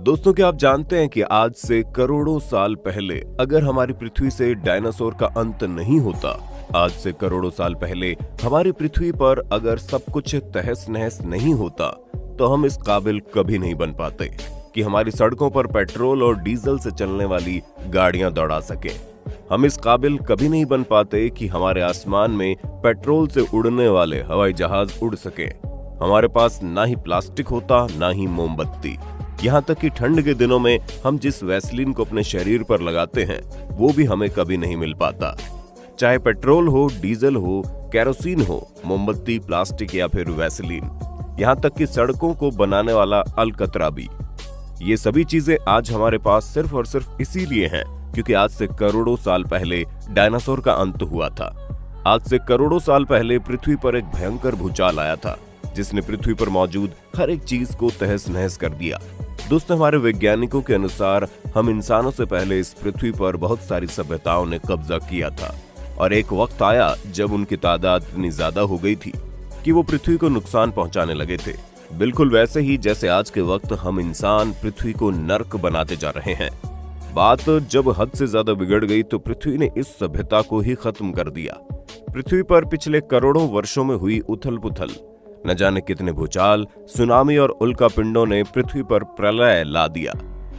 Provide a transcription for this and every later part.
दोस्तों, क्या आप जानते हैं कि आज से करोड़ों साल पहले अगर हमारी पृथ्वी से डायनासोर का अंत नहीं होता, आज से करोड़ों साल पहले हमारी पृथ्वी पर अगर सब कुछ तहस नहस नहीं होता, तो हम इस काबिल कभी नहीं बन पाते कि हमारी सड़कों पर पेट्रोल और डीजल से चलने वाली गाड़ियां दौड़ा सके। हम इस काबिल कभी नहीं बन पाते कि हमारे आसमान में पेट्रोल से उड़ने वाले हवाई जहाज उड़ सके। हमारे पास ना ही प्लास्टिक होता, ना ही मोमबत्ती। यहाँ तक कि ठंड के दिनों में हम जिस वैसलीन को अपने शरीर पर लगाते हैं, वो भी हमें कभी नहीं मिल पाता। चाहे पेट्रोल हो, डीजल हो, केरोसिन हो, मोमबत्ती, प्लास्टिक या फिर वैसलीन, यहाँ तक कि सड़कों को बनाने वाला अलकतरा भी। ये सभी चीजें आज हमारे पास सिर्फ और सिर्फ इसीलिए हैं क्योंकि आज से करोड़ों साल पहले डायनासोर का अंत हुआ था। आज से करोड़ों साल पहले पृथ्वी पर एक भयंकर भूचाल आया था जिसने पृथ्वी पर मौजूद हर एक चीज को तहस नहस कर दिया। दोस्तों, हमारे वैज्ञानिकों के अनुसार हम इंसानों से पहले इस पृथ्वी पर बहुत सारी सभ्यताओं ने कब्जा किया था और एक वक्त आया जब उनकी तादाद इतनी ज्यादा हो गई थी कि वो पृथ्वी को नुकसान पहुंचाने लगे थे। बिल्कुल वैसे ही जैसे आज के वक्त हम इंसान पृथ्वी को नर्क बनाते जा रहे हैं। बात जब हद से ज्यादा बिगड़ गई तो पृथ्वी ने इस सभ्यता को ही खत्म कर दिया। पृथ्वी पर पिछले करोड़ों वर्षों में हुई उथल पुथल, न जाने कितने भूचाल, सुनामी और उल्कापिंडों ने पृथ्वी पर प्रलय ला दिया।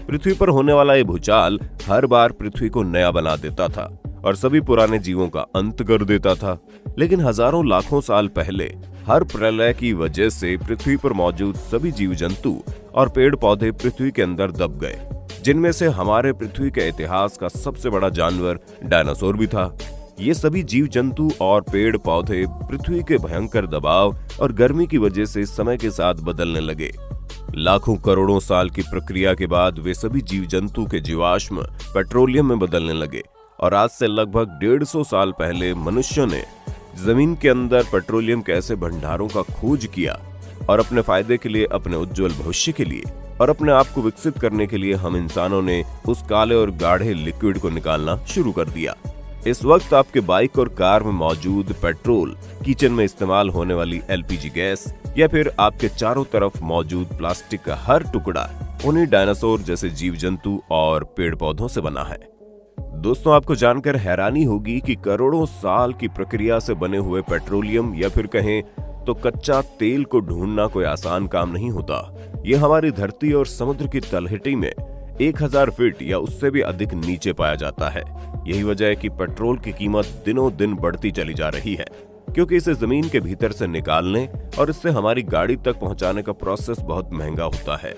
पृथ्वी पर होने वाला ये भूचाल हर बार पृथ्वी को नया बना देता था और सभी पुराने जीवों का अंत कर देता था। लेकिन हजारों लाखों साल पहले हर प्रलय की वजह से पृथ्वी पर मौजूद सभी जीव जंतु और पेड़ पौधे पृथ्वी के अंदर दब गए, जिनमें से हमारे पृथ्वी के इतिहास का सबसे बड़ा जानवर डायनासोर भी था। ये सभी जीव जंतु और पेड़ पौधे पृथ्वी के भयंकर दबाव और गर्मी की वजह से समय के साथ बदलने लगे। लाखों करोड़ों साल की प्रक्रिया के बाद वे सभी जीव जंतु के जीवाश्म पेट्रोलियम में बदलने लगे और आज से लगभग 150 साल पहले मनुष्यों ने जमीन के अंदर पेट्रोलियम के ऐसे भंडारों का खोज किया और अपने फायदे के लिए, अपने उज्जवल भविष्य के लिए और अपने आप को विकसित करने के लिए हम इंसानों ने उस काले और गाढ़े लिक्विड को निकालना शुरू कर दिया। इस वक्त आपके बाइक और कार में मौजूद पेट्रोल, किचन में इस्तेमाल होने वाली एलपीजी गैस या फिर आपके चारों तरफ मौजूद प्लास्टिक का हर टुकड़ा उन्हीं डायनासोर जैसे जीव जंतु और पेड़ पौधों से बना है। दोस्तों, आपको जानकर हैरानी होगी कि करोड़ों साल की प्रक्रिया से बने हुए पेट्रोलियम या फिर कहें तो कच्चा तेल को ढूंढना कोई आसान काम नहीं होता। ये हमारी धरती और समुद्र की तलहटी में 1000 फीट या उससे भी अधिक नीचे पाया जाता है। यही वजह है कि पेट्रोल की कीमत दिनों दिन बढ़ती चली जा रही है, क्योंकि इसे जमीन के भीतर से निकालने और इससे हमारी गाड़ी तक पहुंचाने का प्रोसेस बहुत महंगा होता है।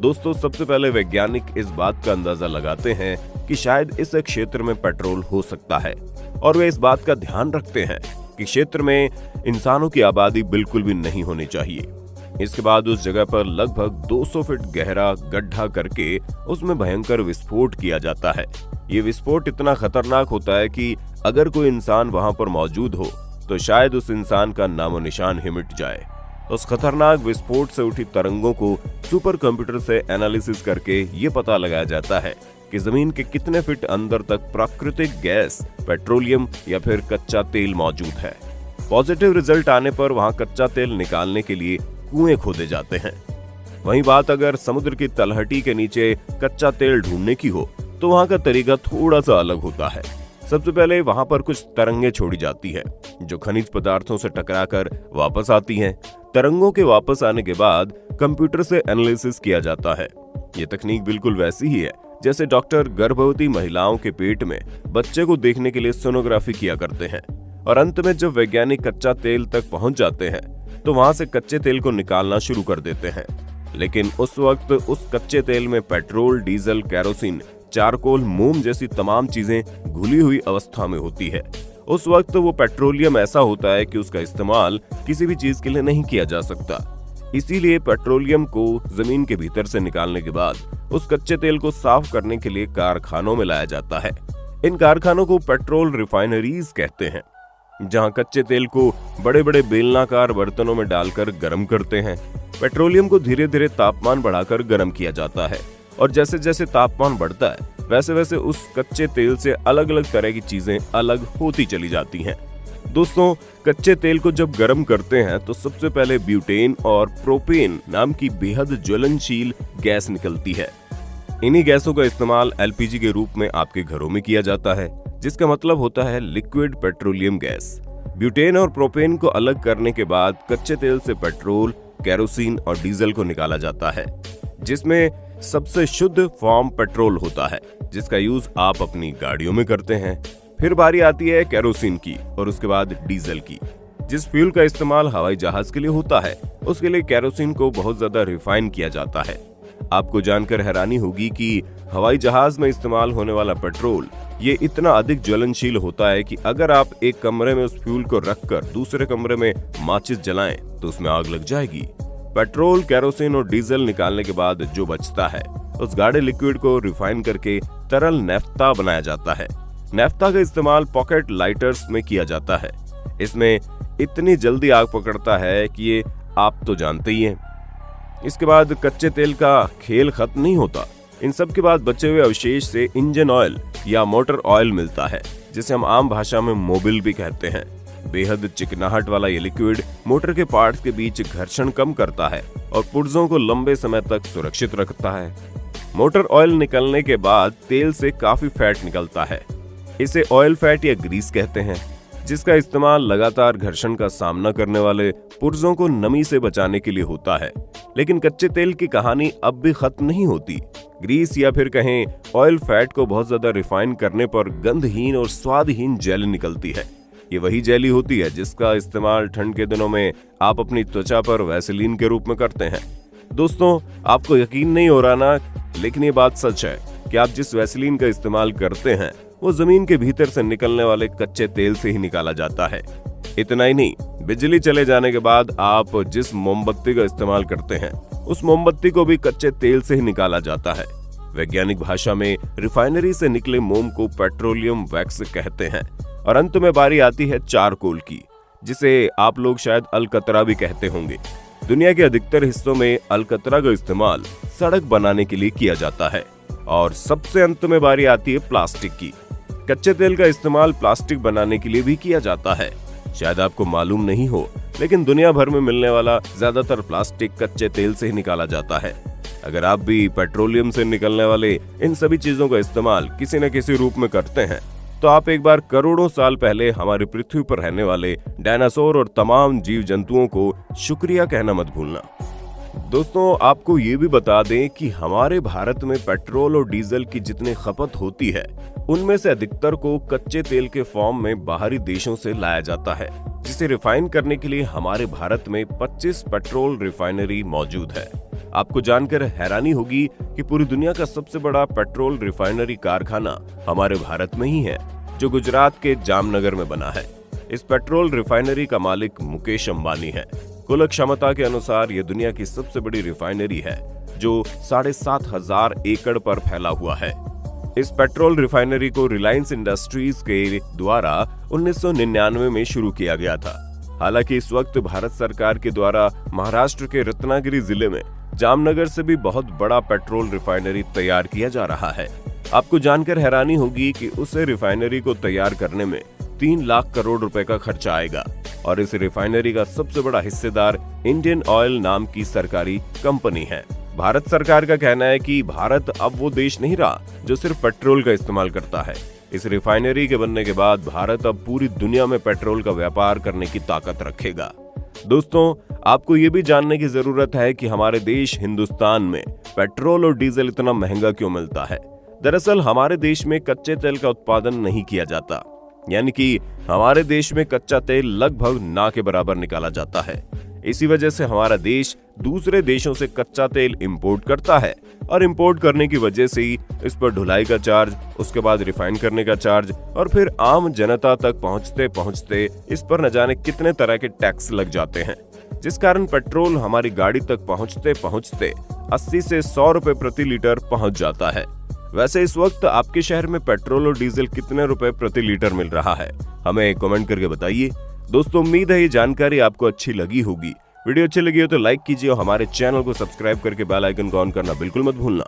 दोस्तों, सबसे पहले वैज्ञानिक इस बात का अंदाजा लगाते हैं कि शायद इस क्षेत्र में पेट्रोल हो सकता है और वे इस बात का ध्यान रखते हैं कि क्षेत्र में इंसानों की आबादी बिल्कुल भी नहीं होनी चाहिए। इसके बाद उस जगह पर लगभग 200 फीट गहरा गड्ढा करके उसमें भयंकर विस्फोट किया जाता है। ये विस्फोट इतना खतरनाक होता है कि अगर कोई इंसान वहां पर मौजूद हो तो शायद उस इंसान का नामो निशान ही मिट जाए। उस खतरनाक विस्फोट से उठी तरंगों को सुपर कंप्यूटर से एनालिसिस करके ये पता लगाया जाता है कि जमीन के कितने फीट अंदर तक प्राकृतिक गैस, पेट्रोलियम या फिर कच्चा तेल मौजूद है। पॉजिटिव रिजल्ट आने पर वहां कच्चा तेल निकालने के लिए कुएं खोदे जाते हैं। वहीं बात अगर समुद्र की तलहटी के नीचे कच्चा तेल ढूंढने की हो तो वहां का तरीका थोड़ा सा अलग होता है। सबसे पहले वहां पर कुछ तरंगे छोड़ी जाती है जो खनिज पदार्थों से टकराकर वापस आती हैं। तरंगों के वापस आने के बाद कंप्यूटर से एनालिसिस किया जाता है। ये तकनीक बिल्कुल वैसी ही है जैसे डॉक्टर गर्भवती महिलाओं के पेट में बच्चे को देखने के लिए सोनोग्राफी किया करते हैं। और अंत में जब वैज्ञानिक कच्चा तेल तक पहुंच जाते हैं तो वहां से कच्चे तेल को निकालना शुरू कर देते हैं। लेकिन उस वक्त उस कच्चे तेल में पेट्रोल, डीजल, केरोसिन, चारकोल, मोम जैसी तमाम चीजें घुली हुई अवस्था में होती है। उस वक्त वो पेट्रोलियम ऐसा होता है कि उसका इस्तेमाल किसी भी चीज के लिए नहीं किया जा सकता। इसीलिए पेट्रोलियम को जमीन के भीतर से निकालने के बाद उस कच्चे तेल को साफ करने के लिए कारखानों में लाया जाता है। इन कारखानों को पेट्रोल रिफाइनरीज कहते हैं, जहां कच्चे तेल को बड़े बड़े बेलनाकार बर्तनों में डालकर गर्म करते हैं। पेट्रोलियम को धीरे धीरे तापमान बढ़ाकर गर्म किया जाता है और जैसे जैसे तापमान बढ़ता है वैसे वैसे उस कच्चे तेल से अलग अलग तरह की चीजें अलग होती चली जाती हैं। दोस्तों, कच्चे तेल को जब गर्म करते हैं तो सबसे पहले ब्यूटेन और प्रोपेन नाम की बेहद ज्वलनशील गैस निकलती है। इन्हीं गैसों का इस्तेमाल एलपीजी के रूप में आपके घरों में किया जाता है, जिसका मतलब होता है लिक्विड पेट्रोलियम गैस। ब्यूटेन और प्रोपेन को अलग करने के बाद कच्चे तेल से पेट्रोल, केरोसिन और डीजल को निकाला जाता है, जिसमें सबसे शुद्ध फॉर्म पेट्रोल होता है, जिसका यूज आप अपनी गाड़ियों में करते हैं। फिर बारी आती है केरोसिन की और उसके बाद डीजल की। जिस फ्यूल का इस्तेमाल हवाई जहाज के लिए होता है, उसके लिए केरोसिन को बहुत ज्यादा रिफाइन किया जाता है। आपको जानकर हैरानी होगी कि हवाई जहाज में इस्तेमाल होने वाला पेट्रोल ये इतना अधिक ज्वलनशील होता है कि अगर आप एक कमरे में उस फ्यूल को रखकर दूसरे कमरे में माचिस जलाएं तो उसमें आग लग जाएगी। पेट्रोल, केरोसिन और डीजल निकालने के बाद जो बचता है, उस गाढ़े लिक्विड को रिफाइन करके तरल नैफ्ता बनाया जाता है। नैफ्ता का इस्तेमाल पॉकेट लाइटर्स में किया जाता है। इसमें इतनी जल्दी आग पकड़ता है कि ये आप तो जानते ही हैं। इसके बाद कच्चे तेल का खेल खत्म नहीं होता। इन सब के बाद बचे हुए अवशेष से इंजन ऑयल या मोटर ऑयल मिलता है, जिसे हम आम भाषा में मोबिल भी कहते हैं। बेहद चिकनाहट वाला ये लिक्विड मोटर के पार्ट्स के बीच घर्षण कम करता है और पुर्जों को लंबे समय तक सुरक्षित रखता है। मोटर ऑयल निकलने के बाद तेल से काफी फैट निकलता है। इसे ऑयल फैट या ग्रीस कहते हैं, जिसका इस्तेमाल लगातार घर्षण का सामना करने वाले पुर्जों को नमी से बचाने के लिए होता है। लेकिन कच्चे तेल की कहानी अब भी खत्म नहीं होती। ग्रीस या फिर कहें ऑयल फैट को बहुत ज्यादा रिफाइन करने पर गंधहीन और स्वादहीन जेली निकलती है। ये वही जेली होती है जिसका इस्तेमाल ठंड के दिनों में आप अपनी त्वचा पर वैसेलीन के रूप में करते हैं। दोस्तों, आपको यकीन नहीं हो रहा ना, लेकिन ये बात सच है कि आप जिस वैसेलीन का इस्तेमाल करते हैं वो जमीन के भीतर से निकलने वाले कच्चे तेल से ही निकाला जाता है। इतना ही नहीं, बिजली चले जाने के बाद आप जिस मोमबत्ती का इस्तेमाल करते हैं, उस मोमबत्ती को भी कच्चे तेल से ही निकाला जाता है। वैज्ञानिक भाषा में रिफाइनरी से निकले मोम को पेट्रोलियम वैक्स कहते हैं। और अंत में बारी आती है चारकोल की, जिसे आप लोग शायद अलकतरा भी कहते होंगे। दुनिया के अधिकतर हिस्सों में अलकतरा का इस्तेमाल सड़क बनाने के लिए किया जाता है। और सबसे अंत में बारी आती है प्लास्टिक की। कच्चे तेल का इस्तेमाल प्लास्टिक बनाने के लिए भी किया जाता है। शायद आपको मालूम नहीं हो, लेकिन दुनिया भर में मिलने वाला ज्यादातर प्लास्टिक कच्चे तेल से ही निकाला जाता है। अगर आप भी पेट्रोलियम से निकलने वाले इन सभी चीजों का इस्तेमाल किसी न किसी रूप में करते हैं, तो आप एक बार करोड़ों साल पहले हमारी पृथ्वी पर रहने वाले डायनासोर और तमाम जीव जंतुओं को शुक्रिया कहना मत भूलना। दोस्तों, आपको ये भी बता दें कि हमारे भारत में पेट्रोल और डीजल की जितनी खपत होती है, उनमें से अधिकतर को कच्चे तेल के फॉर्म में बाहरी देशों से लाया जाता है, जिसे रिफाइन करने के लिए हमारे भारत में 25 पेट्रोल रिफाइनरी मौजूद है। आपको जानकर हैरानी होगी कि पूरी दुनिया का सबसे बड़ा पेट्रोल रिफाइनरी कारखाना हमारे भारत में ही है, जो गुजरात के जामनगर में बना है। इस पेट्रोल रिफाइनरी का मालिक मुकेश अंबानी है। कुल क्षमता के अनुसार ये दुनिया की सबसे बड़ी रिफाइनरी है, जो 7,500 एकड़ पर फैला हुआ है। इस पेट्रोल रिफाइनरी को रिलायंस इंडस्ट्रीज के द्वारा 1999 में शुरू किया गया था। हालांकि इस वक्त भारत सरकार के द्वारा महाराष्ट्र के रत्नागिरी जिले में जामनगर से भी बहुत बड़ा पेट्रोल रिफाइनरी तैयार किया जा रहा है। आपको जानकर हैरानी होगी कि उस रिफाइनरी को तैयार करने में 3 लाख करोड़ रुपए का खर्चा आएगा। और इस रिफाइनरी का सबसे बड़ा हिस्सेदार इंडियन ऑयल नाम की सरकारी कंपनी है। भारत सरकार का कहना है कि भारत अब वो देश नहीं रहा जो सिर्फ पेट्रोल का इस्तेमाल करता है। इस रिफाइनरी के बनने के बाद भारत अब पूरी दुनिया में पेट्रोल का व्यापार करने की ताकत रखेगा। दोस्तों, आपको ये भी जानने की जरूरत है कि हमारे देश हिंदुस्तान में पेट्रोल और डीजल इतना महंगा क्यों मिलता है। दरअसल हमारे देश में कच्चे तेल का उत्पादन नहीं किया जाता, यानी कि हमारे देश में कच्चा तेल लगभग ना के बराबर निकाला जाता है। इसी वजह से हमारा देश दूसरे देशों से कच्चा तेल इंपोर्ट करता है और इंपोर्ट करने की वजह से ही इस पर ढुलाई का चार्ज, उसके बाद रिफाइन करने का चार्ज और फिर आम जनता तक पहुंचते पहुंचते इस पर न जाने कितने तरह के टैक्स लग जाते हैं, जिस कारण पेट्रोल हमारी गाड़ी तक पहुंचते पहुंचते 80 से 100 रुपए प्रति लीटर पहुंच जाता है। वैसे इस वक्त आपके शहर में पेट्रोल और डीजल कितने रुपए प्रति लीटर मिल रहा है, हमें कमेंट करके बताइए। दोस्तों, उम्मीद है ये जानकारी आपको अच्छी लगी होगी। वीडियो अच्छी लगी हो तो लाइक कीजिए और हमारे चैनल को सब्सक्राइब करके बेल आइकन को ऑन करना बिल्कुल मत भूलना।